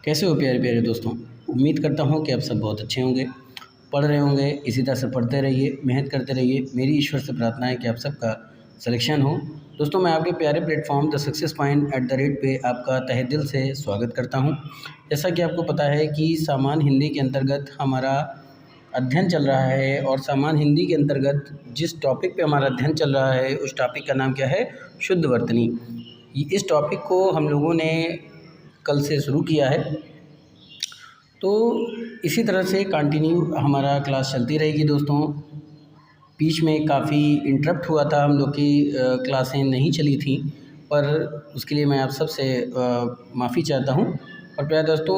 कैसे हो प्यारे प्यारे दोस्तों। उम्मीद करता हूँ कि आप सब बहुत अच्छे होंगे, पढ़ रहे होंगे। इसी तरह से पढ़ते रहिए, मेहनत करते रहिए। मेरी ईश्वर से प्रार्थना है कि आप सबका सिलेक्शन हो। दोस्तों, मैं आपके प्यारे प्लेटफॉर्म द सक्सेस पॉइंट @ पे आपका तहे दिल से स्वागत करता हूँ। जैसा कि आपको पता है कि सामान्य हिंदी के अंतर्गत हमारा अध्ययन चल रहा है, और सामान्य हिंदी के अंतर्गत जिस टॉपिक पे हमारा अध्ययन चल रहा है उस टॉपिक का नाम क्या है? शुद्ध वर्तनी। इस टॉपिक को हम लोगों ने कल से शुरू किया है, तो इसी तरह से कंटिन्यू हमारा क्लास चलती रहेगी। दोस्तों, बीच में काफ़ी इंटरप्ट हुआ था, हम लोग की क्लासें नहीं चली थी, पर उसके लिए मैं आप सबसे माफ़ी चाहता हूँ। और प्यारे दोस्तों,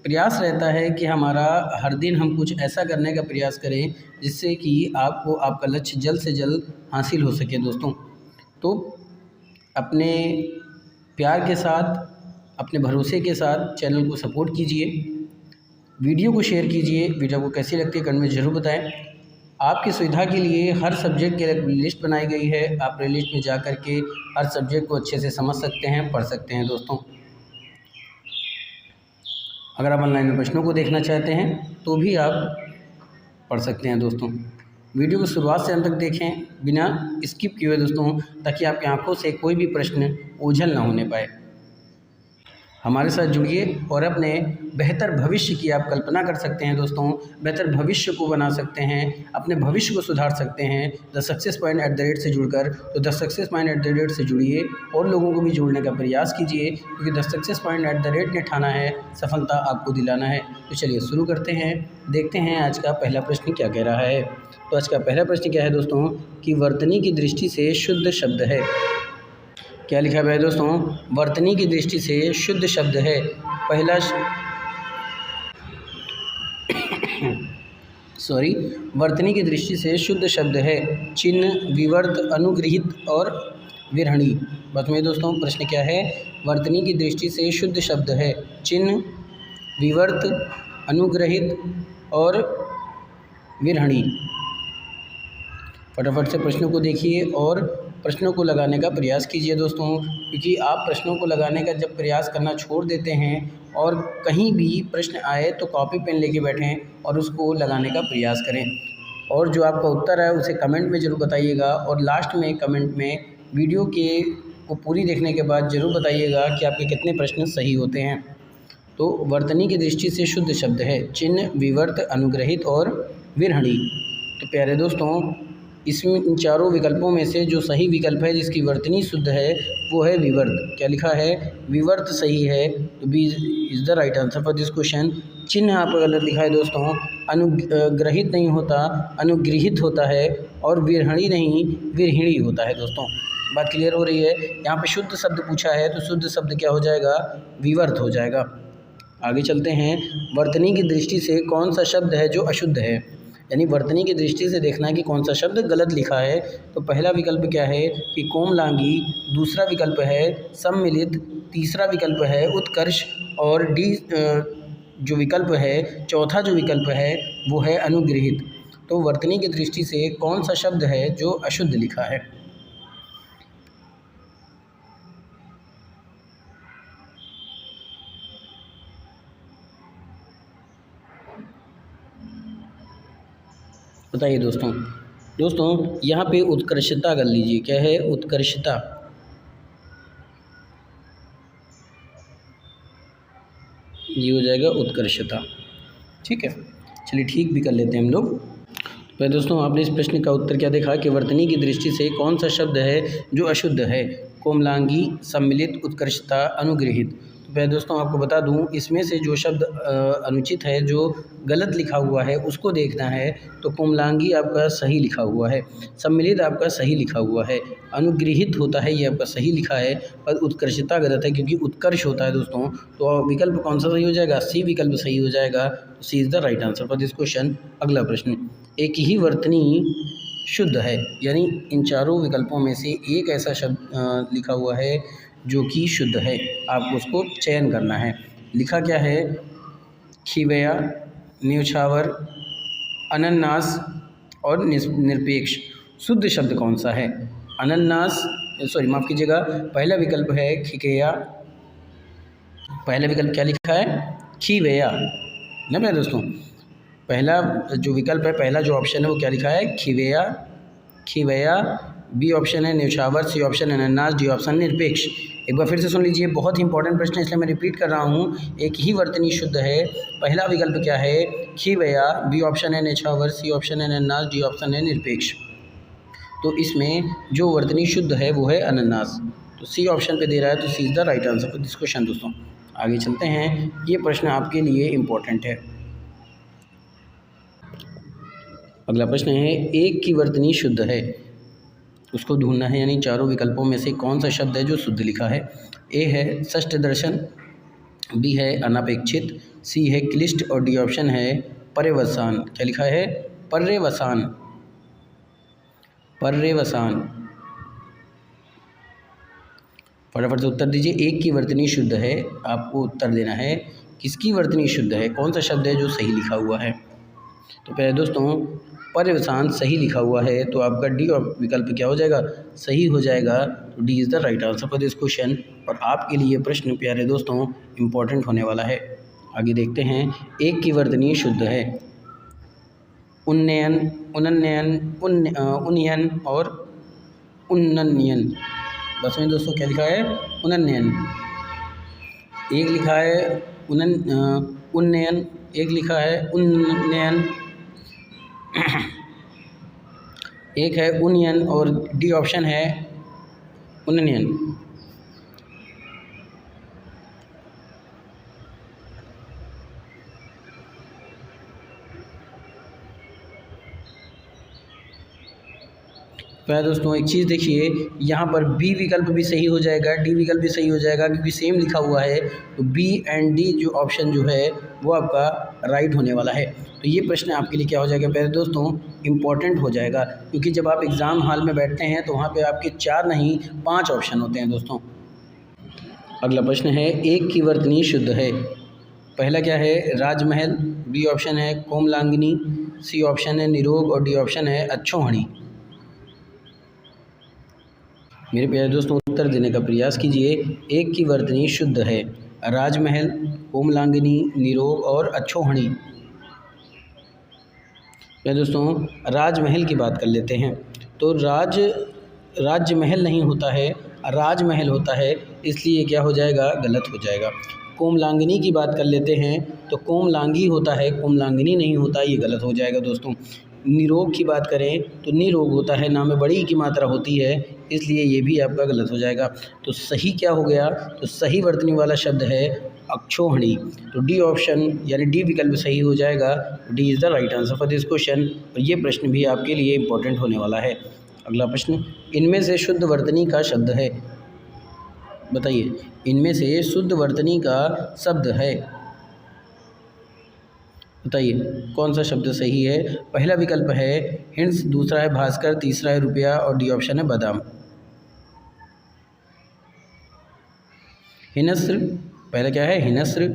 प्रयास रहता है कि हमारा हर दिन हम कुछ ऐसा करने का प्रयास करें जिससे कि आपको आपका लक्ष्य जल्द से जल्द हासिल हो सके। दोस्तों, तो अपने प्यार के साथ, अपने भरोसे के साथ चैनल को सपोर्ट कीजिए, वीडियो को शेयर कीजिए। वीडियो को कैसी लगती है कमेंट में ज़रूर बताएं। आपकी सुविधा के लिए हर सब्जेक्ट की लिस्ट बनाई गई है। आप प्ले लिस्ट में जा कर के हर सब्जेक्ट को अच्छे से समझ सकते हैं, पढ़ सकते हैं। दोस्तों, अगर आप ऑनलाइन में प्रश्नों को देखना चाहते हैं तो भी आप पढ़ सकते हैं। दोस्तों, वीडियो को शुरुआत से अंत तक देखें, बिना स्किप किए हुए दोस्तों, ताकि आपकी आंखों से कोई भी प्रश्न ओझल ना होने पाए। हमारे साथ जुड़िए और अपने बेहतर भविष्य की आप कल्पना कर सकते हैं। दोस्तों, बेहतर भविष्य को बना सकते हैं, अपने भविष्य को सुधार सकते हैं द सक्सेस पॉइंट @ से जुड़कर। तो द सक्सेस पॉइंट @ से जुड़िए और लोगों को भी जोड़ने का प्रयास कीजिए, क्योंकि द सक्सेस पॉइंट @ ने ठाना है सफलता आपको दिलाना है। तो चलिए शुरू करते हैं, देखते हैं आज का पहला प्रश्न क्या कह रहा है। तो आज का पहला प्रश्न क्या है दोस्तों, कि वर्तनी की दृष्टि से शुद्ध शब्द है। क्या लिखा हुआ है दोस्तों? वर्तनी की दृष्टि से शुद्ध शब्द है। पहला वर्तनी की दृष्टि से शुद्ध शब्द है चिन्ह, विवर्त, अनुगृहित और विरहणी। बस में दोस्तों, प्रश्न क्या है? वर्तनी की दृष्टि से शुद्ध शब्द है चिन्ह, विवर्त, अनुग्रहित और विरहणी। फटाफट से प्रश्नों को देखिए और प्रश्नों को लगाने का प्रयास कीजिए। दोस्तों, क्योंकि आप प्रश्नों को लगाने का जब प्रयास करना छोड़ देते हैं और कहीं भी प्रश्न आए तो कॉपी पेन लेके बैठें और उसको लगाने का प्रयास करें। और जो आपका उत्तर है उसे कमेंट में ज़रूर बताइएगा, और लास्ट में कमेंट में वीडियो को पूरी देखने के बाद ज़रूर बताइएगा कि आपके कितने प्रश्न सही होते हैं। तो वर्तनी की दृष्टि से शुद्ध शब्द है चिन्ह, विवर्त, अनुग्रहित और विरहणी। तो प्यारे दोस्तों, इसमें इन चारों विकल्पों में से जो सही विकल्प है, जिसकी वर्तनी शुद्ध है, वो है विवर्त। क्या लिखा है? विवर्त सही है। तो B is the right answer for this question. चिन्ह आपका गलत लिखा है दोस्तों, अनुग्रहित नहीं होता, अनुगृहित होता है, और विरहणी नहीं, विरहिणी होता है। दोस्तों, बात क्लियर हो रही है? यहाँ पे शुद्ध शब्द पूछा है, तो शुद्ध शब्द क्या हो जाएगा? विवर्त हो जाएगा। आगे चलते हैं। वर्तनी की दृष्टि से कौन सा शब्द है जो अशुद्ध है? यानी वर्तनी की दृष्टि से देखना है कि कौन सा शब्द गलत लिखा है। तो पहला विकल्प क्या है कि कोमलांगी, दूसरा विकल्प है सम्मिलित, तीसरा विकल्प है उत्कर्ष, और डी जो विकल्प है, चौथा जो विकल्प है वो है अनुगृहित। तो वर्तनी की दृष्टि से कौन सा शब्द है जो अशुद्ध लिखा है? बताइए दोस्तों। दोस्तों, यहाँ पे उत्कर्षता कर लीजिए। क्या है? उत्कर्षता। ये हो जाएगा उत्कर्षता। ठीक है, चलिए ठीक भी कर लेते हैं हम लोग। तो दोस्तों, आपने इस प्रश्न का उत्तर क्या देखा कि वर्तनी की दृष्टि से कौन सा शब्द है जो अशुद्ध है? कोमलांगी, सम्मिलित, उत्कर्षता, अनुगृहित। तो दोस्तों, आपको बता दूं, इसमें से जो शब्द अनुचित है, जो गलत लिखा हुआ है, उसको देखना है। तो कोमलांगी आपका सही लिखा हुआ है, सम्मिलित आपका सही लिखा हुआ है, अनुगृहित होता है ये आपका सही लिखा है, और उत्कर्षता गलत है क्योंकि उत्कर्ष होता है। दोस्तों, तो विकल्प कौन सा सही हो जाएगा? सी विकल्प सही हो जाएगा। C is the right answer for this question. अगला प्रश्न, एक ही वर्तनी शुद्ध है, यानी इन चारों विकल्पों में से एक ऐसा शब्द लिखा हुआ है जो कि शुद्ध है। आपको उसको चयन करना है। लिखा क्या है? खिवया, न्यौछावर, अनन्नास और निरपेक्ष। शुद्ध शब्द कौन सा है? अनन्नास, माफ़ कीजिएगा, पहला विकल्प है खिकेया। पहला विकल्प क्या लिखा है? खीवेया ना प्यारे दोस्तों। पहला जो विकल्प है, पहला जो ऑप्शन है वो क्या लिखा है, खीवेया, खीवेया। बी ऑप्शन है न्यौछावर, सी ऑप्शन है अनन्नास, डी ऑप्शन निरपेक्ष। एक बार फिर से सुन लीजिए, बहुत ही इंपॉर्टेंट प्रश्न है इसलिए मैं रिपीट कर रहा हूँ। एक ही वर्तनी शुद्ध है। पहला विकल्प क्या है, खीवेया, बी ऑप्शन है न्यौछावर, सी ऑप्शन है अनन्नास, डी ऑप्शन है निरपेक्ष। तो इसमें जो वर्तनी शुद्ध है वो है अनन्नास, तो सी ऑप्शन पे दे रहा है, तो C is the right answer for this question. दोस्तों आगे चलते हैं, ये प्रश्न आपके लिए इम्पोर्टेंट है। अगला प्रश्न है, एक की वर्तनी शुद्ध है, उसको ढूंढना है, यानी चारों विकल्पों में से कौन सा शब्द है जो शुद्ध लिखा है। ए है षष्ठ दर्शन, बी है अनापेक्षित, सी है क्लिष्ट और डी ऑप्शन है पर्यवसान। क्या लिखा है, पर्यवसान, पर्यवसान। फटाफट से उत्तर दीजिए। एक की वर्तनी शुद्ध है, आपको उत्तर देना है किसकी वर्तनी शुद्ध है, कौन सा शब्द है जो सही लिखा हुआ है। तो पहले दोस्तों पर्यवसान सही लिखा हुआ है, तो आपका डी विकल्प क्या हो जाएगा, सही हो जाएगा। तो D is the right answer for this question. और आपके लिए प्रश्न प्यारे दोस्तों इम्पोर्टेंट होने वाला है। आगे देखते हैं, एक की वर्तनी शुद्ध है, उन्नयन, उन्नयन, उन्नयन और उन्नयन। बस में दोस्तों क्या लिखा है, उन्नयन। एक लिखा है उन्नयन, एक लिखा है उन्नयन, एक है उन्नयन और डी ऑप्शन है उन्नयन। तो दोस्तों एक चीज़ देखिए, यहाँ पर बी विकल्प भी सही हो जाएगा, डी विकल्प भी सही हो जाएगा, क्योंकि सेम लिखा हुआ है। तो बी एंड डी जो ऑप्शन जो है वो आपका राइट होने वाला है। तो ये प्रश्न आपके लिए क्या हो जाएगा पहले दोस्तों, इम्पॉर्टेंट हो जाएगा, क्योंकि जब आप एग्ज़ाम हॉल में बैठते हैं तो वहाँ पे आपके 4 नहीं 5 ऑप्शन होते हैं दोस्तों। अगला प्रश्न है, एक की वर्तनी शुद्ध है। पहला क्या है, राजमहल, बी ऑप्शन है कोमलांगिनी, सी ऑप्शन है निरोग और डी ऑप्शन है अच्छोहणी। मेरे प्यारे दोस्तों उत्तर देने का प्रयास कीजिए। एक की वर्तनी शुद्ध है, राजमहल, कोमलांगिनी, निरोग और अच्छोहणी। प्यारे दोस्तों राजमहल की बात कर लेते हैं। तो राजमहल नहीं होता है, राजमहल होता है, इसलिए क्या हो जाएगा, गलत हो जाएगा। कोमलांगिनी की बात कर लेते हैं, तो कोमलांगी होता है, कोमलांगिनी नहीं होता, ये गलत हो जाएगा दोस्तों। निरोग की बात करें तो निरोग होता है, नाम में बड़ी की मात्रा होती है, इसलिए ये भी आपका गलत हो जाएगा। तो सही क्या हो गया, तो सही वर्तनी वाला शब्द है अक्षोहिणी। तो डी ऑप्शन यानी डी विकल्प सही हो जाएगा। D is the right answer for this question. और ये प्रश्न भी आपके लिए इम्पोर्टेंट होने वाला है। अगला प्रश्न, इनमें से शुद्ध वर्तनी का शब्द है, बताइए इनमें से शुद्ध वर्तनी का शब्द है, बताइए कौन सा शब्द सही है। पहला विकल्प है हिंस, दूसरा है भास्कर, तीसरा है रुपया और डी ऑप्शन है बादाम। हिनस्र, पहला क्या है हिनस्र,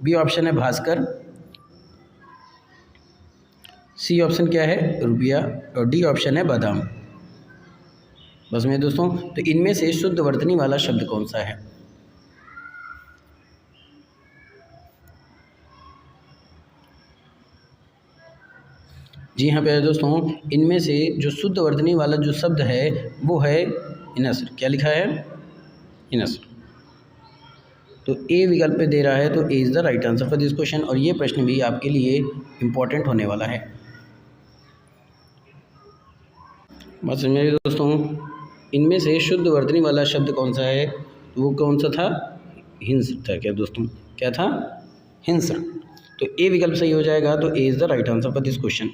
बी ऑप्शन है भास्कर, सी ऑप्शन क्या है रुपया और डी ऑप्शन है बादाम। बस में दोस्तों, तो इनमें से शुद्ध वर्तनी वाला शब्द कौन सा है। जी हाँ प्यारे दोस्तों, इनमें से जो शुद्ध वर्तनी वाला जो शब्द है वो है हिनस्र। क्या लिखा है, हिनस्र। तो ए विकल्प पे दे रहा है, तो A is the right answer for this question. और ये प्रश्न भी आपके लिए इम्पोर्टेंट होने वाला है। बस मेरे दोस्तों, इनमें से शुद्ध वर्तनी वाला शब्द कौन सा है, तो वो कौन सा था, हिंस्र था। क्या दोस्तों, क्या था, हिंस्र। तो ए विकल्प सही हो जाएगा। तो A is the right answer for this question.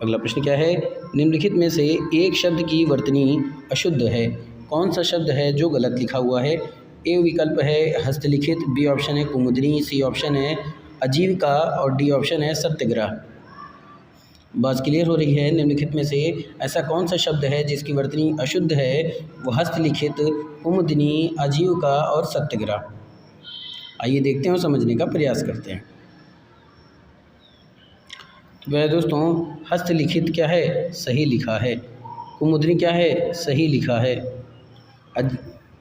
अगला प्रश्न क्या है, निम्नलिखित में से एक शब्द की वर्तनी अशुद्ध है, कौन सा शब्द है जो गलत लिखा हुआ है। ए विकल्प है हस्तलिखित, बी ऑप्शन है कुमुदनी, सी ऑप्शन है आजीविका और डी ऑप्शन है सत्याग्रह। बात क्लियर हो रही है। निम्नलिखित में से ऐसा कौन सा शब्द है जिसकी वर्तनी अशुद्ध है, वो हस्तलिखित, कुमुदनी, आजीविका और सत्याग्रह। आइए देखते हैं और समझने का प्रयास करते हैं। तो वह दोस्तों, हस्तलिखित क्या है, सही लिखा है। कुमुदनी क्या है, सही लिखा है।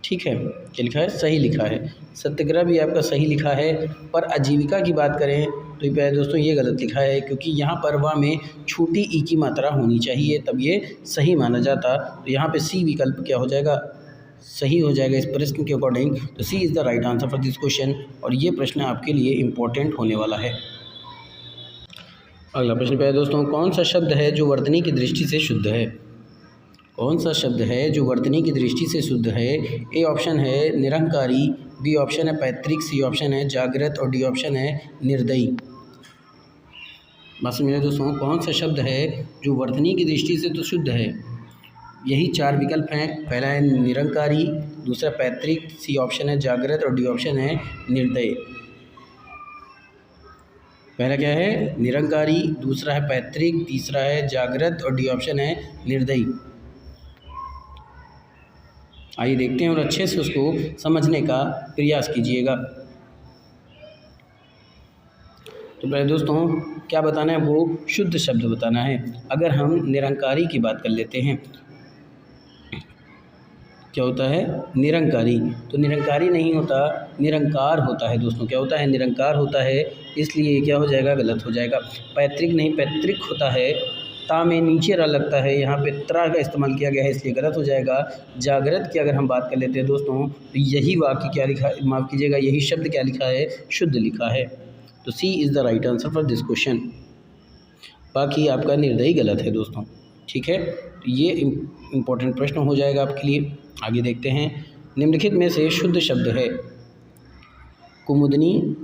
ठीक है, क्या लिखा है? सही लिखा है। सत्याग्रह भी आपका सही लिखा है, पर आजीविका की बात करें तो ये प्यारे दोस्तों ये गलत लिखा है, क्योंकि यहाँ पर वा में छोटी ई की मात्रा होनी चाहिए, तब ये सही माना जाता। तो यहाँ पे सी विकल्प क्या हो जाएगा? सही हो जाएगा इस प्रश्न के अकॉर्डिंग। तो C is the right answer for this question, और ये प्रश्न आपके लिए इम्पोर्टेंट होने वाला है। अगला प्रश्न प्यारे दोस्तों, कौन सा शब्द है जो वर्तनी की दृष्टि से शुद्ध है? कौन सा शब्द है जो वर्तनी की दृष्टि से शुद्ध है? ए ऑप्शन है निरंकारी, बी ऑप्शन है पैतृक, सी ऑप्शन है जागृत और डी ऑप्शन है निर्दयी। बस मेरे दोस्तों, कौन सा शब्द है जो वर्तनी की दृष्टि से तो शुद्ध है? यही 4 विकल्प हैं। पहला है निरंकारी, दूसरा पैतृक, सी ऑप्शन है जागृत और डी ऑप्शन है निर्दयी। पहला क्या है? निरंकारी, दूसरा है पैतृक, तीसरा है जागृत और डी ऑप्शन है निर्दयी। आइए देखते हैं और अच्छे से उसको समझने का प्रयास कीजिएगा। तो पहले दोस्तों क्या बताना है? वो शुद्ध शब्द बताना है। अगर हम निरंकारी की बात कर लेते हैं, क्या होता है? निरंकारी। तो निरंकारी नहीं होता, निरंकार होता है दोस्तों। क्या होता है? निरंकार होता है, इसलिए ये क्या हो जाएगा? गलत हो जाएगा। पैतृक नहीं, पैतृक होता है। ता में नीचे रा लगता है, यहाँ पे त्रा का इस्तेमाल किया गया है, इसलिए गलत हो जाएगा। जागृत की अगर हम बात कर लेते हैं दोस्तों, तो यही वाक्य क्या लिखा है? माफ़ कीजिएगा, यही शब्द क्या लिखा है? शुद्ध लिखा है। तो C is the right answer for this question. बाकी आपका निर्दयी गलत है दोस्तों। ठीक है, तो ये इम्पोर्टेंट प्रश्न हो जाएगा आपके लिए। आगे देखते हैं। निम्नलिखित में से शुद्ध शब्द है कुमुदनी,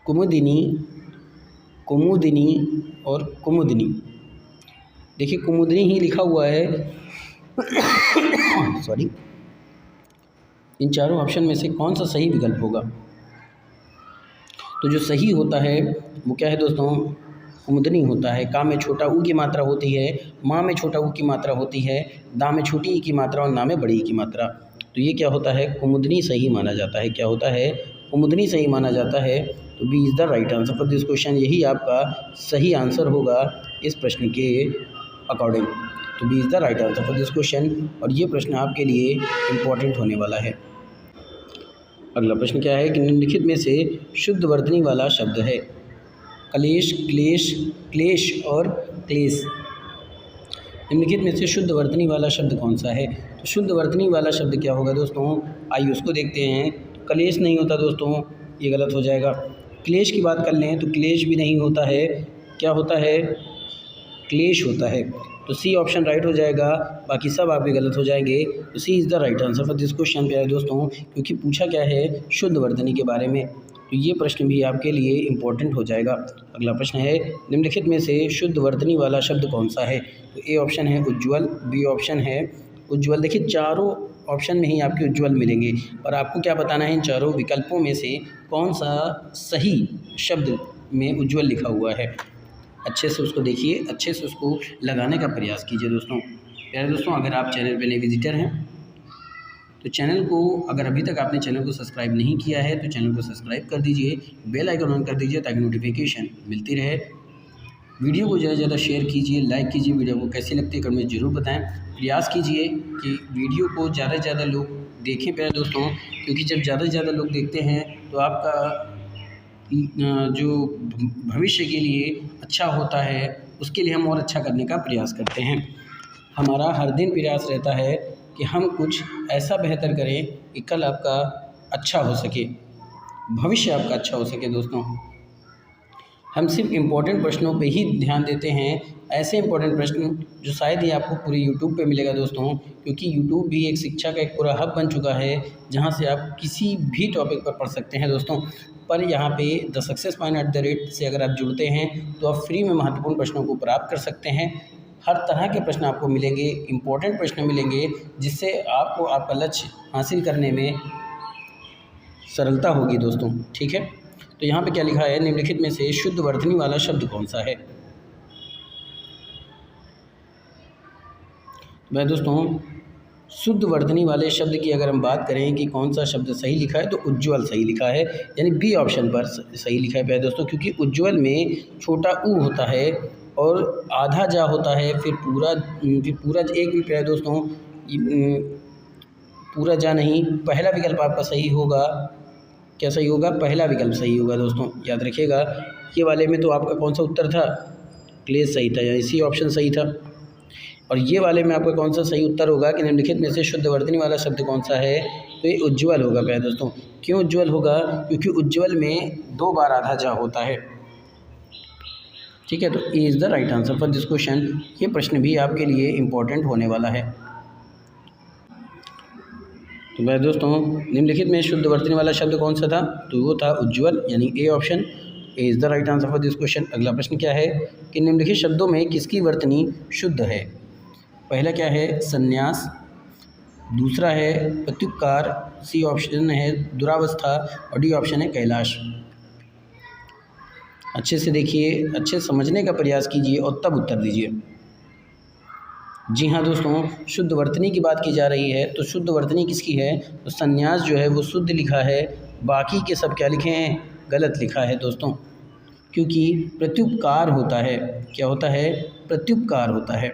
कुमुदिनी, कुमुदिनी और कुमुदनी। देखिए कुमुदनी ही लिखा हुआ है सॉरी। इन चारों ऑप्शन में से कौन सा सही विकल्प होगा? तो जो सही होता है वो क्या है दोस्तों? कुमुदनी होता है। का में छोटा ऊ की मात्रा होती है, माँ में छोटा ऊ की मात्रा होती है, दा में छोटी ई की मात्रा और ना में बड़ी ई की मात्रा। तो ये क्या होता है? कुमुदनी सही माना जाता है। क्या होता है? कुमुदनी सही माना जाता है। तो B is the right answer for this question. यही आपका सही आंसर होगा इस प्रश्न के अकॉर्डिंग। तो B is the right answer for this question, और ये प्रश्न आपके लिए इम्पोर्टेंट होने वाला है। अगला प्रश्न क्या है कि निम्नलिखित में से शुद्ध वर्तनी वाला शब्द है? कलेश, क्लेश, क्लेश और क्लेश। निम्नलिखित में से शुद्ध वर्तनी वाला शब्द कौन सा है? तो शुद्ध वर्तनी वाला शब्द क्या होगा दोस्तों? आइए उसको देखते हैं। कलेश नहीं होता दोस्तों, ये गलत हो जाएगा। क्लेश की बात कर लें तो क्लेश भी नहीं होता है। क्या होता है? क्लेश होता है। तो सी ऑप्शन राइट हो जाएगा, बाकी सब आपके गलत हो जाएंगे। तो C is the right answer for this question प्यारे दोस्तों, क्योंकि पूछा क्या है? शुद्ध वर्तनी के बारे में। तो ये प्रश्न भी आपके लिए इम्पोर्टेंट हो जाएगा। अगला प्रश्न है, निम्नलिखित में से शुद्ध वर्तनी वाला शब्द कौन सा है? तो ए ऑप्शन है उज्ज्वल, बी ऑप्शन है उज्ज्वल। देखिए चारों ऑप्शन में ही आपके उज्ज्वल मिलेंगे, और आपको क्या बताना है? इन चारों विकल्पों में से कौन सा सही शब्द में उज्ज्वल लिखा हुआ है। अच्छे से उसको देखिए, अच्छे से उसको लगाने का प्रयास कीजिए दोस्तों। प्यारे दोस्तों, अगर आप चैनल पर नए विजिटर हैं तो चैनल को, अगर अभी तक आपने चैनल को सब्सक्राइब नहीं किया है तो चैनल को सब्सक्राइब कर दीजिए, बेल आइकन ऑन कर दीजिए ताकि नोटिफिकेशन मिलती रहे। वीडियो को ज़्यादा से ज़्यादा शेयर कीजिए, लाइक कीजिए। वीडियो को कैसी लगती है कमेंट में ज़रूर बताएं। प्रयास कीजिए कि वीडियो को ज़्यादा से ज़्यादा लोग देखें प्यारे दोस्तों, क्योंकि जब ज़्यादा से ज़्यादा लोग देखते हैं तो आपका जो भविष्य के लिए अच्छा होता है, उसके लिए हम और अच्छा करने का प्रयास करते हैं। हमारा हर दिन प्रयास रहता है कि हम कुछ ऐसा बेहतर करें कि कल आपका अच्छा हो सके, भविष्य आपका अच्छा हो सके। दोस्तों, हम सिर्फ इम्पोर्टेंट प्रश्नों पे ही ध्यान देते हैं, ऐसे इम्पोर्टेंट प्रश्न जो शायद ही आपको पूरे यूट्यूब पे मिलेगा दोस्तों, क्योंकि यूट्यूब भी एक शिक्षा का एक पूरा हब बन चुका है जहां से आप किसी भी टॉपिक पर पढ़ सकते हैं दोस्तों। पर यहाँ पे द सक्सेस पॉइंट @ से अगर आप जुड़ते हैं तो आप फ्री में महत्वपूर्ण प्रश्नों को प्राप्त कर सकते हैं। हर तरह के प्रश्न आपको मिलेंगे, इम्पोर्टेंट प्रश्न मिलेंगे, जिससे आपको आपका लक्ष्य हासिल करने में सरलता होगी दोस्तों। ठीक है, तो यहाँ पे क्या लिखा है? निम्नलिखित में से शुद्ध वर्तनी वाला शब्द कौन सा है? मैं दोस्तों शुद्ध वर्तनी वाले शब्द की अगर हम बात करें कि कौन सा शब्द सही लिखा है, तो उज्ज्वल सही लिखा है, यानी बी ऑप्शन पर सही लिखा है प्यारे दोस्तों। क्योंकि उज्ज्वल में छोटा ऊ होता है और आधा जा होता है, फिर पूरा एक भी प्यारे दोस्तों पूरा जा नहीं, पहला विकल्प आपका सही होगा। क्या सही होगा? पहला विकल्प सही होगा दोस्तों, याद रखिएगा। ये वाले में तो आपका कौन सा उत्तर था? क्लेश सही था, यानी सी ऑप्शन सही था। और ये वाले में आपका कौन सा सही उत्तर होगा कि निम्नलिखित में से शुद्ध वर्तनी वाला शब्द कौन सा है? तो ये उज्ज्वल होगा प्यारे दोस्तों। क्यों उज्ज्वल होगा? क्योंकि उज्ज्वल में 2 बार आधा जा होता है। ठीक है, तो A is the right answer for this question. ये प्रश्न भी आपके लिए इम्पोर्टेंट होने वाला है। तो प्यारे दोस्तों, निम्नलिखित में शुद्ध वर्तनी वाला शब्द कौन सा था? तो वो था उज्ज्वल, यानी A option. A is the right answer for this question. अगला प्रश्न क्या है कि निम्नलिखित शब्दों में किसकी वर्तनी शुद्ध है? पहला क्या है? संन्यास। दूसरा है प्रत्युपकार। सी ऑप्शन है दुरावस्था और डी ऑप्शन है कैलाश। अच्छे से देखिए, अच्छे समझने का प्रयास कीजिए और तब उत्तर दीजिए। जी हाँ दोस्तों, शुद्ध वर्तनी की बात की जा रही है। तो शुद्ध वर्तनी किसकी है? तो संन्यास जो है वो शुद्ध लिखा है, बाकी के सब क्या लिखे हैं? गलत लिखा है दोस्तों, क्योंकि प्रत्युपकार होता है। क्या होता है? प्रत्युपकार होता है।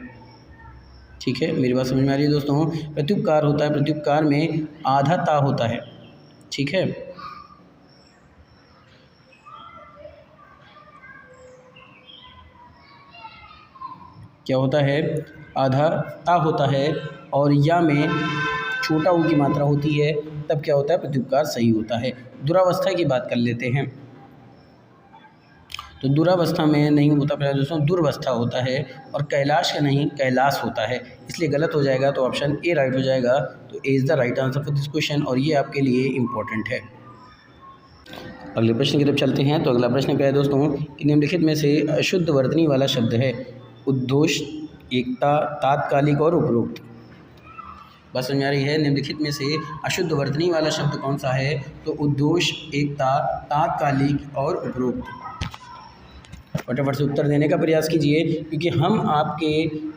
ठीक है, मेरी बात समझ में आ रही है दोस्तों? प्रत्युपकार होता है, प्रत्युपकार में आधा ता होता है। ठीक है, क्या होता है? आधा ता होता है और या में छोटा ऊ की मात्रा होती है, तब क्या होता है? प्रत्युपकार सही होता है। दुरावस्था की बात कर लेते हैं। तो दुरावस्था में नहीं होता प्यारे दोस्तों, दुर्वस्था होता है। और कैलाश का नहीं, कैलाश होता है, इसलिए गलत हो जाएगा। तो ऑप्शन ए राइट हो जाएगा। तो A is the right answer for this question, और ये आपके लिए इम्पोर्टेंट है। अगले प्रश्न की तरफ चलते हैं। तो अगला प्रश्न क्या है दोस्तों कि निम्नलिखित में से अशुद्ध वर्तनी वाला शब्द है? उद्घोष, एकता, तात्कालिक और उपरोक्त। बस समझ आ रही है? निम्नलिखित में से अशुद्ध वर्तनी वाला शब्द कौन सा है? तो उद्घोष, एकता, तात्कालिक और उपरोक्त। फटाफट से उत्तर देने का प्रयास कीजिए, क्योंकि हम आपके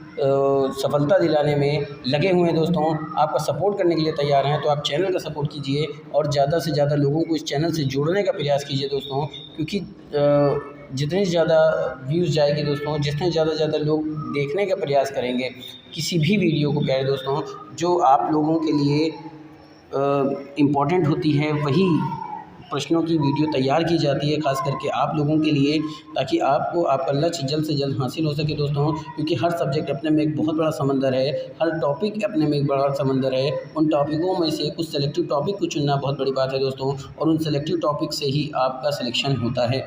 सफलता दिलाने में लगे हुए हैं दोस्तों। आपका सपोर्ट करने के लिए तैयार हैं। तो आप चैनल का सपोर्ट कीजिए और ज़्यादा से ज़्यादा लोगों को इस चैनल से जोड़ने का प्रयास कीजिए दोस्तों, क्योंकि जितनी ज़्यादा व्यूज़ जाएगी दोस्तों, जितने ज़्यादा लोग देखने का प्रयास करेंगे किसी भी वीडियो को प्यारे दोस्तों, जो आप लोगों के लिए इम्पॉर्टेंट होती है, वही प्रश्नों की वीडियो तैयार की जाती है खास करके आप लोगों के लिए, ताकि आपको आपका लक्ष्य जल्द से जल्द हासिल हो सके दोस्तों। क्योंकि हर सब्जेक्ट अपने में एक बहुत बड़ा समंदर है, हर टॉपिक अपने में एक बड़ा समंदर है। उन टॉपिकों में से कुछ सेलेक्टिव टॉपिक को चुनना बहुत बड़ी बात है दोस्तों, और उन सेलेक्टिव टॉपिक से ही आपका सिलेक्शन होता है।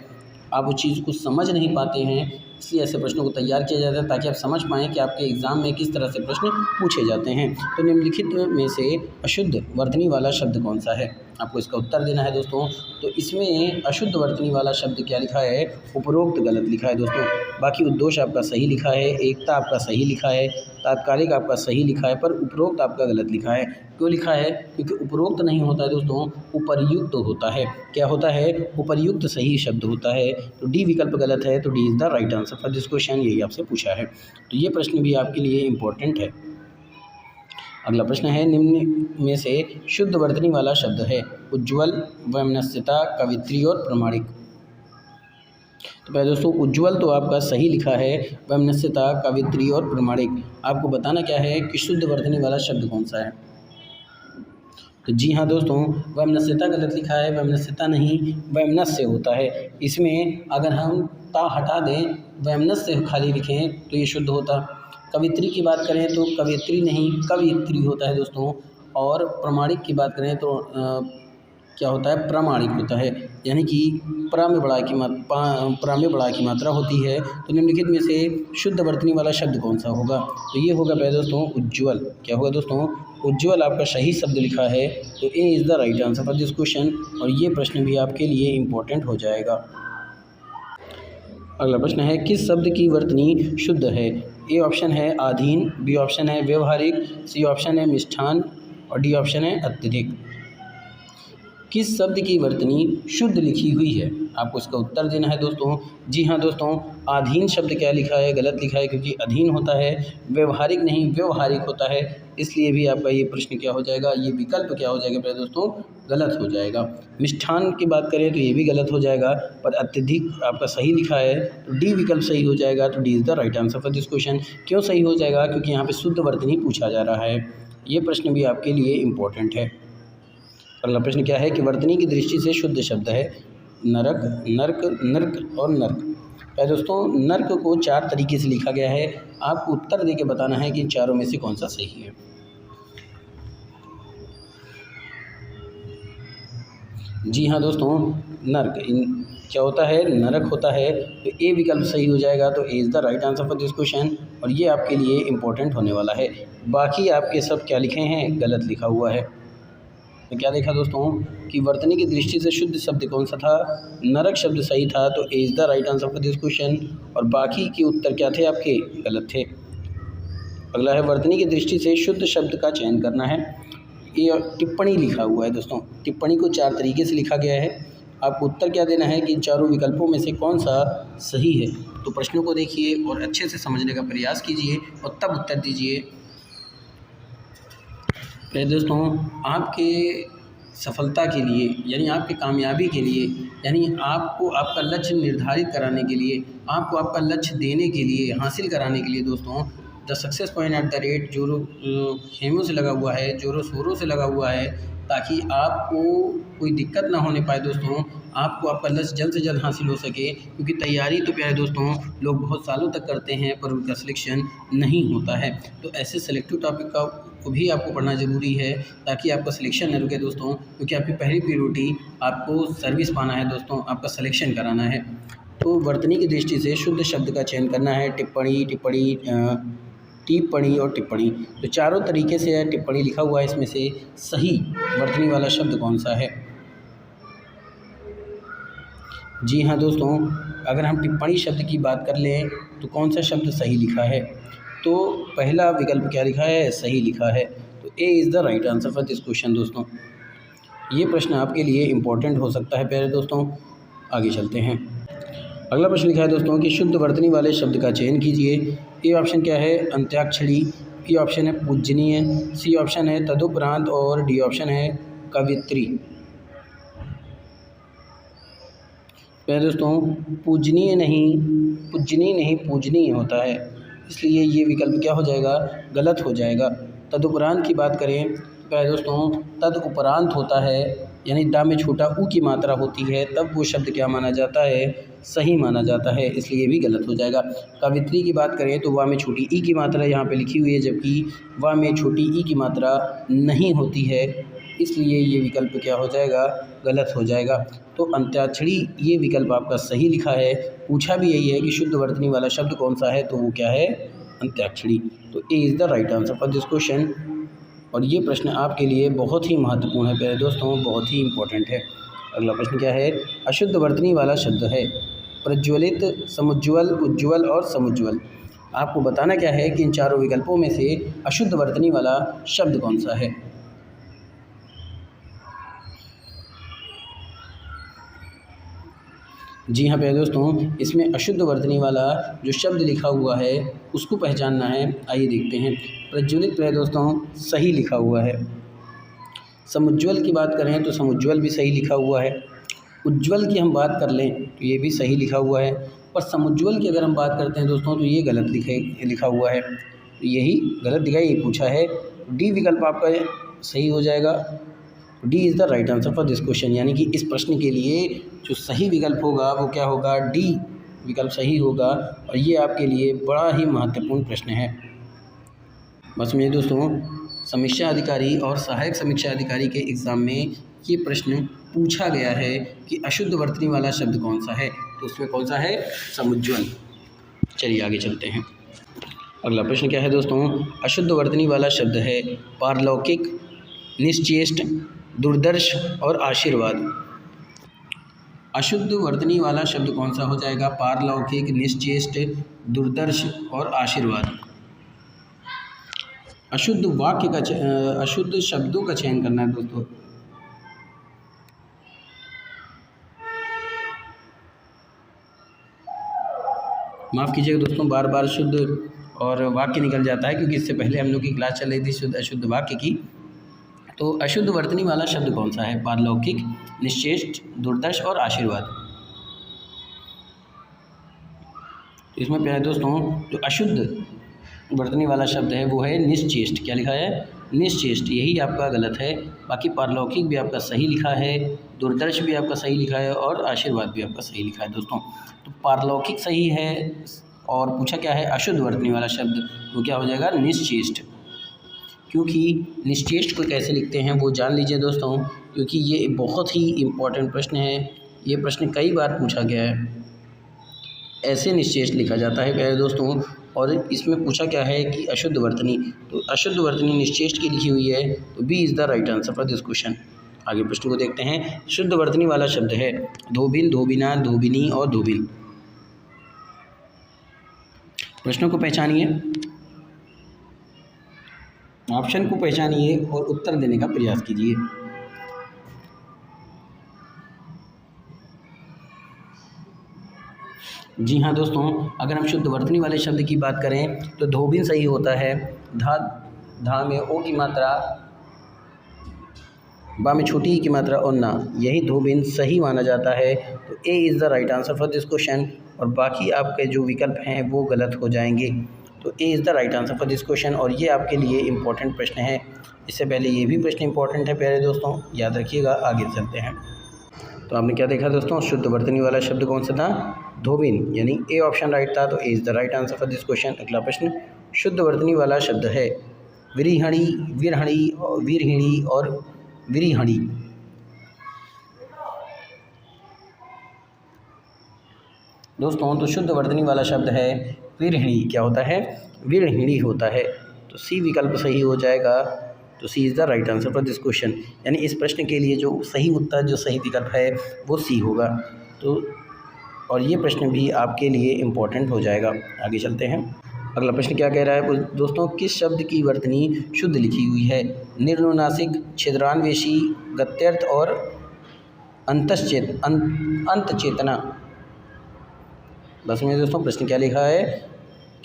आप उस चीज़ को समझ नहीं पाते हैं, इसलिए ऐसे प्रश्नों को तैयार किया जाता है, ताकि आप समझ पाएँ कि आपके एग्ज़ाम में किस तरह से प्रश्न पूछे जाते हैं। तो निम्नलिखित में से अशुद्ध वर्तनी वाला शब्द कौन सा है? आपको इसका उत्तर देना है दोस्तों। तो इसमें अशुद्ध वर्तनी वाला शब्द क्या लिखा है? उपरोक्त गलत लिखा है दोस्तों। बाकी उद्घोष आपका सही लिखा है, एकता आपका सही लिखा है, तात्कालिक आपका सही लिखा है, पर उपरोक्त आपका गलत लिखा है। क्यों लिखा है? क्योंकि उपरोक्त नहीं होता है दोस्तों, उपर्युक्त होता है। क्या होता है? उपर्युक्त सही शब्द होता है। तो डी विकल्प गलत है। तो D is the right answer for this question. यही आपसे पूछा है, तो ये प्रश्न भी आपके लिए इम्पोर्टेंट है। अगला प्रश्न है, निम्न में से शुद्ध वर्तनी वाला शब्द है? उज्ज्वल, वैमनस्यता, कवित्री और प्रामाणिक। तो पहले दोस्तों, उज्ज्वल तो आपका सही लिखा है, वैमनस्यता, कवित्री और प्रामाणिक। आपको बताना क्या है कि शुद्ध वर्तनी वाला शब्द कौन सा है? तो जी हाँ दोस्तों, वैमनस्यता गलत लिखा है। वैमनस्यता नहीं, वैमनस्य होता है। इसमें अगर हम ता हटा दें, वैमनस्य खाली लिखें तो ये शुद्ध होता। कवित्री की बात करें तो कवित्री नहीं, कवित्री होता है दोस्तों। और प्रामाणिक की बात करें तो क्या होता है? प्रामाणिक होता है, यानी कि प्रा में बड़ा की मात्रा होती है। तो निम्नलिखित में से शुद्ध वर्तनी वाला शब्द कौन सा होगा? तो ये होगा पहले दोस्तों उज्ज्वल। क्या होगा दोस्तों? उज्ज्वल आपका सही शब्द लिखा है। तो A is the right answer for this question, और ये प्रश्न भी आपके लिए इम्पोर्टेंट हो जाएगा। अगला प्रश्न है, किस शब्द की वर्तनी शुद्ध है? ए ऑप्शन है आधीन, बी ऑप्शन है व्यवहारिक, सी ऑप्शन है मिष्ठान और डी ऑप्शन है अत्यधिक। किस शब्द की वर्तनी शुद्ध लिखी हुई है? आपको इसका उत्तर देना है दोस्तों। जी हाँ दोस्तों, आधीन शब्द क्या लिखा है? गलत लिखा है, क्योंकि अधीन होता है। व्यवहारिक नहीं, व्यवहारिक होता है, इसलिए भी आपका ये प्रश्न क्या हो जाएगा? ये विकल्प क्या हो जाएगा प्यारे दोस्तों? गलत हो जाएगा। मिष्ठान की बात करें तो ये भी गलत हो जाएगा, पर अत्यधिक आपका सही लिखा है, तो डी विकल्प सही हो जाएगा। तो D is the right answer for this question. क्यों सही हो जाएगा? क्योंकि यहाँ पे शुद्ध वर्तनी पूछा जा रहा है। ये प्रश्न भी आपके लिए इम्पोर्टेंट है। अगला प्रश्न क्या है कि वर्तनी की दृष्टि से शुद्ध शब्द है नरक, नर्क, नर्क और नर्क। तो दोस्तों नर्क को 4 तरीके से लिखा गया है, आपको उत्तर देके बताना है कि इन चारों में से कौन सा सही है। जी हाँ दोस्तों, नर्क क्या होता है, नरक होता है। तो ए विकल्प सही हो जाएगा, तो A is the right answer for this question, और ये आपके लिए इम्पोर्टेंट होने वाला है। बाकी आपके सब क्या लिखे हैं, गलत लिखा हुआ है। तो क्या देखा दोस्तों कि वर्तनी की दृष्टि से शुद्ध शब्द कौन सा था, नरक शब्द सही था, तो A is the right answer for this question, और बाकी के उत्तर क्या थे आपके, गलत थे। अगला है वर्तनी की दृष्टि से शुद्ध शब्द का चयन करना है। ये टिप्पणी लिखा हुआ है दोस्तों, टिप्पणी को 4 तरीके से लिखा गया है, आपको उत्तर क्या देना है कि इन चारों विकल्पों में से कौन सा सही है। तो प्रश्नों को देखिए और अच्छे से समझने का प्रयास कीजिए और तब उत्तर दीजिए। दोस्तों आपके सफलता के लिए, यानी आपकी कामयाबी के लिए, यानी आपको आपका लक्ष्य निर्धारित कराने के लिए, आपको आपका लक्ष्य देने के लिए, हासिल कराने के लिए दोस्तों the success point at the rate जोरो खेमों से लगा हुआ है, जोरों शोरों से लगा हुआ है, ताकि आपको कोई दिक्कत ना होने पाए दोस्तों, आपको आपका लक्ष्य जल्द से जल्द हासिल हो सके। क्योंकि तैयारी तो प्यारे दोस्तों लोग बहुत सालों तक करते हैं पर उनका सिलेक्शन नहीं होता है। तो ऐसे सेलेक्टिव टॉपिक को भी आपको पढ़ना ज़रूरी है ताकि आपका सिलेक्शन न रुके दोस्तों, क्योंकि आपकी पहली प्रायोरिटी आपको सर्विस पाना है दोस्तों, आपका सिलेक्शन कराना है। तो वर्तनी की दृष्टि से शुद्ध शब्द का चयन करना है, टिप्पणी और टिप्पणी। तो चारों तरीके से टिप्पणी लिखा हुआ है, इसमें से सही वर्तनी वाला शब्द कौन सा है। जी हाँ दोस्तों, अगर हम टिप्पणी शब्द की बात कर लें तो कौन सा शब्द सही लिखा है, तो पहला विकल्प क्या लिखा है, सही लिखा है। तो A is the right answer for this question. दोस्तों ये प्रश्न आपके लिए इम्पोर्टेंट हो सकता है प्यारे दोस्तों। आगे चलते हैं। अगला प्रश्न लिखा है दोस्तों कि शुद्ध वर्तनी वाले शब्द का चयन कीजिए। ए ऑप्शन क्या है, अंत्याक्षरी, बी ऑप्शन है पूजनीय, सी ऑप्शन है तदुपरांत और डी ऑप्शन है कवित्री। पहले दोस्तों पूजनीय नहीं पूजनीय होता है, इसलिए ये विकल्प क्या हो जाएगा, गलत हो जाएगा। तदुपरांत की बात करें तो पहले दोस्तों तद उपरांत होता है, यानी दा में छोटा ऊ की मात्रा होती है, तब वो शब्द क्या माना जाता है, सही माना जाता है, इसलिए ये भी गलत हो जाएगा। कवित्री की बात करें तो वाह में छोटी ई की मात्रा यहाँ पे लिखी हुई है, जबकि वाह में छोटी ई की मात्रा नहीं होती है, इसलिए ये विकल्प क्या हो जाएगा, गलत हो जाएगा। तो अंत्याक्षरी ये विकल्प आपका सही लिखा है। पूछा भी यही है कि शुद्ध वर्तनी वाला शब्द कौन सा है, तो वो क्या है, अंत्याक्षरी। तो A is the right answer for this question, और ये प्रश्न आपके लिए बहुत ही महत्वपूर्ण है प्यारे दोस्तों, बहुत ही इम्पोर्टेंट है। अगला प्रश्न क्या है, अशुद्ध वर्तनी वाला शब्द है प्रज्वलित, समुज्ज्वल, उज्ज्वल और समुज्ज्वल। आपको बताना क्या है कि इन चारों विकल्पों में से अशुद्ध वर्तनी वाला शब्द कौन सा है। जी हाँ प्यारे दोस्तों, इसमें अशुद्ध वर्तनी वाला जो शब्द लिखा हुआ है उसको पहचानना है। आइए देखते हैं। प्रज्वलित प्यारे दोस्तों सही लिखा हुआ है। समुज्ज्वल की बात करें तो समुज्ज्वल भी सही लिखा हुआ है। उज्ज्वल की हम बात कर लें तो ये भी सही लिखा हुआ है, पर समुज्ज्वल की अगर हम बात करते हैं दोस्तों तो ये गलत लिखा हुआ है। तो यही गलत दिखा, ये पूछा है। डी विकल्प आपका सही हो जाएगा। D is the right answer for this question, यानी कि इस प्रश्न के लिए जो सही विकल्प होगा वो क्या होगा, डी विकल्प सही होगा, और ये आपके लिए बड़ा ही महत्वपूर्ण प्रश्न है। बस मेरे दोस्तों, समीक्षा अधिकारी और सहायक समीक्षा अधिकारी के एग्ज़ाम में ये प्रश्न पूछा गया है कि अशुद्ध वर्तनी वाला शब्द कौन सा है, तो उसमें कौन सा है, समुज्ज्वल। चलिए आगे चलते हैं। अगला प्रश्न क्या है दोस्तों, अशुद्ध वर्तनी वाला शब्द है पारलौकिक, निश्चेष्ट, दुर्दर्श और आशीर्वाद। अशुद्ध वर्तनी वाला शब्द कौन सा हो जाएगा, पारलौकिक, निश्चेष्ट, दुर्दर्श और आशीर्वाद। अशुद्ध वाक्य का अशुद्ध शब्दों का चयन करना है दोस्तों। माफ़ कीजिएगा दोस्तों, बार बार शुद्ध और वाक्य निकल जाता है, क्योंकि इससे पहले हम लोग की क्लास चल रही थी शुद्ध अशुद्ध वाक्य की। तो अशुद्ध वर्तनी वाला शब्द कौन सा है, पारलौकिक, निश्चेष्ट, दुर्दर्श और आशीर्वाद। तो इसमें प्यारे दोस्तों जो अशुद्ध वर्तनी वाला शब्द है वो है निश्चेष्ट। क्या लिखा है, निश्चेष्ट, यही आपका गलत है। बाकी पारलौकिक भी आपका सही लिखा है, दूरदर्श भी आपका सही लिखा है और आशीर्वाद भी आपका सही लिखा है दोस्तों। तो पारलौकिक सही है और पूछा क्या है अशुद्ध वर्तनी वाला शब्द, वो क्या हो जाएगा निश्चेष्ट। क्योंकि निश्चेष्ट को कैसे लिखते हैं वो जान लीजिए दोस्तों, क्योंकि ये बहुत ही इम्पोर्टेंट प्रश्न है। ये प्रश्न कई बार पूछा गया है। ऐसे निश्चेष्ट लिखा जाता है प्यारे दोस्तों। और इसमें पूछा क्या है कि अशुद्ध वर्तनी, तो अशुद्ध वर्तनी निश्चेष्ट की लिखी हुई है, तो B is the right answer for this question. आगे प्रश्न को देखते हैं। शुद्ध वर्तनी वाला शब्द है धोबिन, धोबिना, धोबिनी और धोबिन। प्रश्नों को पहचानिए, ऑप्शन को पहचानिए और उत्तर देने का प्रयास कीजिए। जी हाँ दोस्तों, अगर हम शुद्ध वर्तनी वाले शब्द की बात करें तो धोबिन सही होता है। धा में ओ की मात्रा, बा में छोटी ई की मात्रा और ना, यही धोबिन सही माना जाता है। तो A is the right answer for this question. और बाकी आपके जो विकल्प हैं वो गलत हो जाएंगे। तो A is the right answer for this question. और ये आपके लिए इम्पोर्टेंट प्रश्न है। इससे पहले ये भी प्रश्न इंपॉर्टेंट है प्यारे दोस्तों, याद रखिएगा। आगे चलते हैं। तो आपने क्या देखा दोस्तों, शुद्ध वर्तनी वाला शब्द कौन सा था, धोबिन, यानी ए ऑप्शन राइट था। तो A is the right answer for this question. अगला प्रश्न, शुद्ध वर्तनी वाला शब्द है विरहणी, विरहिणी और विरहणी। दोस्तों तो शुद्ध वर्तनी वाला शब्द है विरहिणी, क्या होता है, विरहिणी होता है। तो सी विकल्प सही हो जाएगा। तो C is the right answer for this question, यानी इस प्रश्न के लिए जो सही उत्तर, जो सही विकल्प है वो सी होगा। तो और ये प्रश्न भी आपके लिए इम्पोर्टेंट हो जाएगा। आगे चलते हैं। अगला प्रश्न क्या कह रहा है दोस्तों, किस शब्द की वर्तनी शुद्ध लिखी हुई है, निर्नुनासिक, छिद्रान्वेषी, गत्यर्थ और अंतचेतना। बस में दोस्तों प्रश्न क्या लिखा है,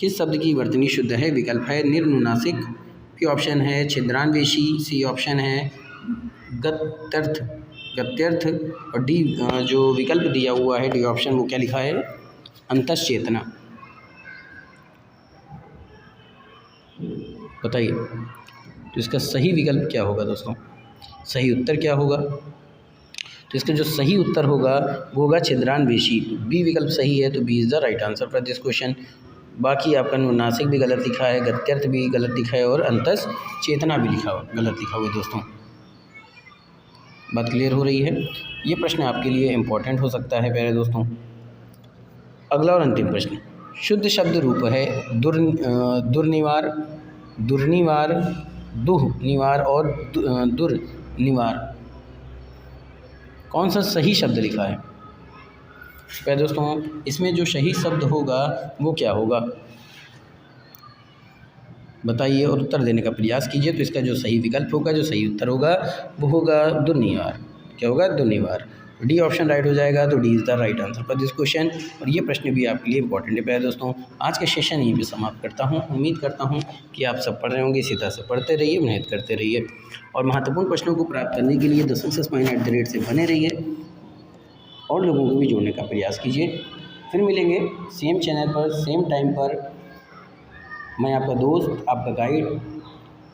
किस शब्द की वर्तनी शुद्ध है, विकल्प है निर्नुनासिक, बी ऑप्शन है छिद्रान्वेषी, सी ऑप्शन है गत्यर्थ और डी जो विकल्प दिया हुआ है डी ऑप्शन, वो क्या लिखा है अंतश्चेतना। बताइए तो इसका सही विकल्प क्या होगा दोस्तों, सही उत्तर क्या होगा। तो इसका जो सही उत्तर होगा वो होगा छिद्रान्वेषी। बी विकल्प सही है, तो B is the right answer for this question. बाकी आपका नासिक भी गलत लिखा है, गत्यर्थ भी गलत लिखा है और अंतस चेतना भी गलत लिखा हुआ है दोस्तों। बात क्लियर हो रही है। ये प्रश्न आपके लिए इम्पोर्टेंट हो सकता है प्यारे दोस्तों। अगला और अंतिम प्रश्न, शुद्ध शब्द रूप है दुर्निवार, दुर्निवार, दुःनिवार और दुर्निवार। कौन सा सही शब्द लिखा है प्यारे दोस्तों, इसमें जो सही शब्द होगा वो क्या होगा बताइए और उत्तर देने का प्रयास कीजिए। तो इसका जो सही विकल्प होगा, जो सही उत्तर होगा वो होगा दुर्निवार। क्या होगा, दुर्निवार। डी ऑप्शन राइट हो जाएगा। तो D is the right answer for this question. और ये प्रश्न भी आपके लिए इंपॉर्टेंट है प्यारे दोस्तों। आज का सेशन यहीं पे समाप्त करता हूँ। उम्मीद करता हूँ कि आप सब पढ़ रहे होंगे। इसी तरह से पढ़ते रहिए, मेहनत करते रहिए और महत्वपूर्ण प्रश्नों को प्राप्त करने के लिए @, से बने रहिए और लोगों को भी जोड़ने का प्रयास कीजिए। फिर मिलेंगे सेम चैनल पर, सेम टाइम पर। मैं आपका दोस्त, आपका गाइड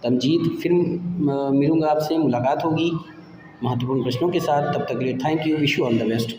तमजीद। फिर मिलूँगा आपसे, मुलाकात होगी महत्वपूर्ण प्रश्नों के साथ। तब तक के लिए thank you, wish you all the best.